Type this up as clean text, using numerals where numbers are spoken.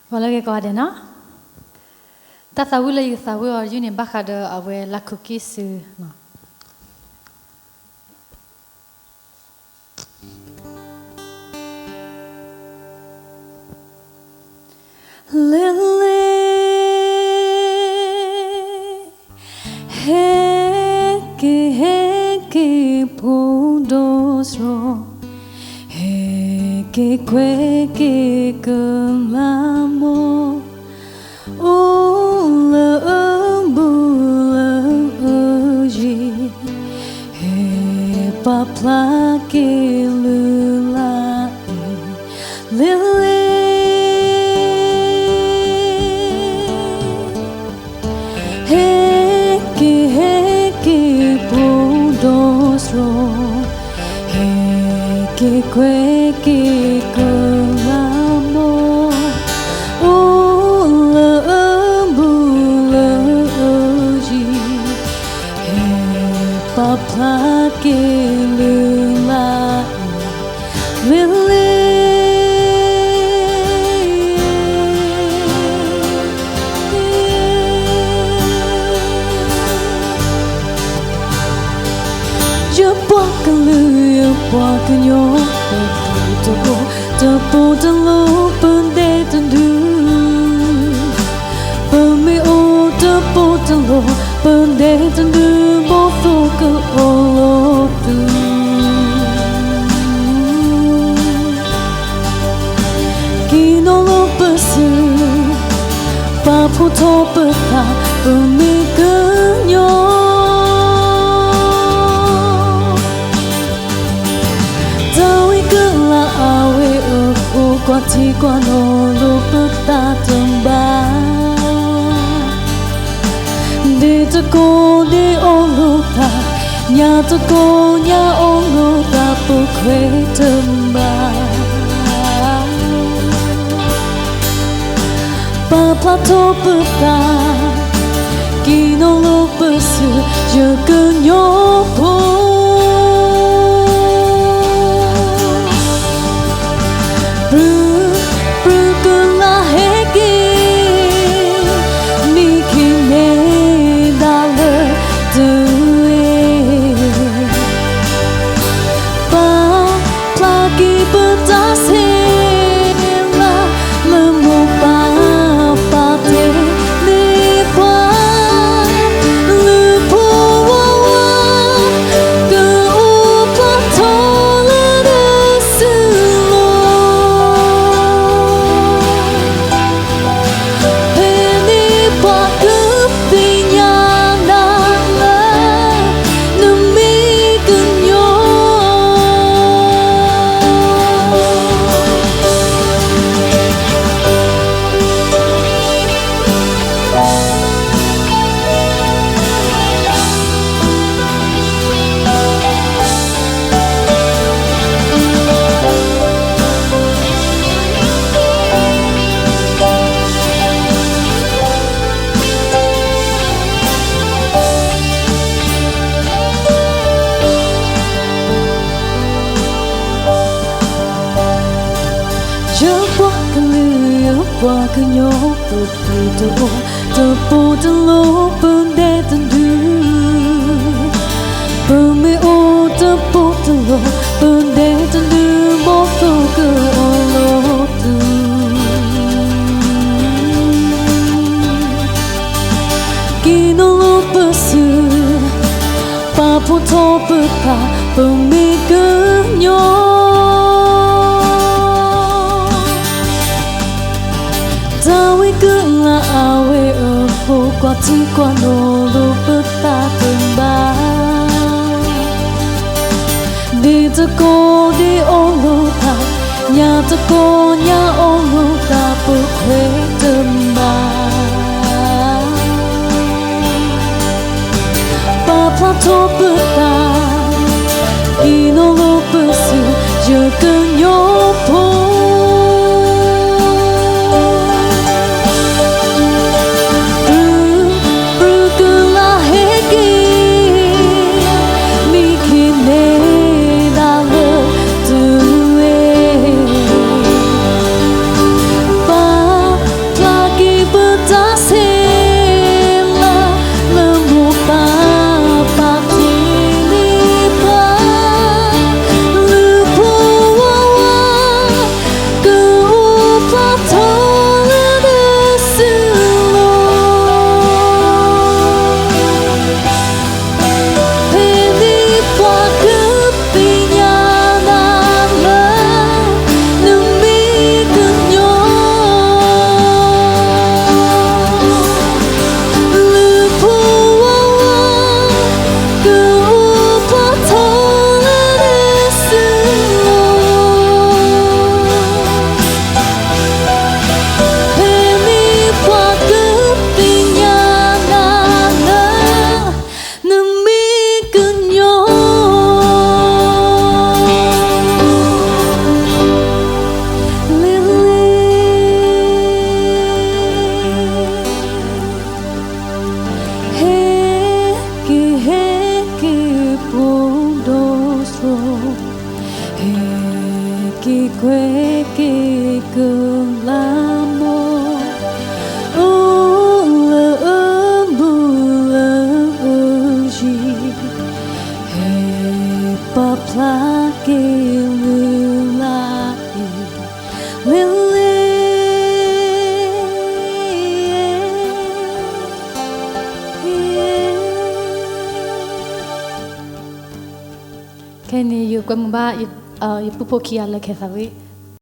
Wala ke kau ada na? Tak tahu lagi tahu orang ni bakal ada awe laku kisu na. Lele heke pudosro heke kweke kelamo ula embula uji he paplake lula lele heke pudosro heke kweke kelamo ula embula uji he paplake lula lele Wakanyo tepu telu pende tendu pemi o tepu telu pende tendu bofu ke olotu kino lo pesu papu to peta pemi kenyo Quati quando lo peta de te ko de oluta nya te ko nya oluta pu kwe tamba pa plato peta kino lo pesu je kenyo po Wakanyo tepu telu pende tendu pemi o tepu telu pende tendu bofu ke olotu kino lo pesu papu to peta pemi kenyo Tawi kela awe eho kwati kwano lo peta temba Di teko di oluta nya teko nya oluta pukwe temba Papa to peta ino lo pesu je kenyo po que con l'amor hoje é para que lula lele Kenny you kwamba pupokia la kethawi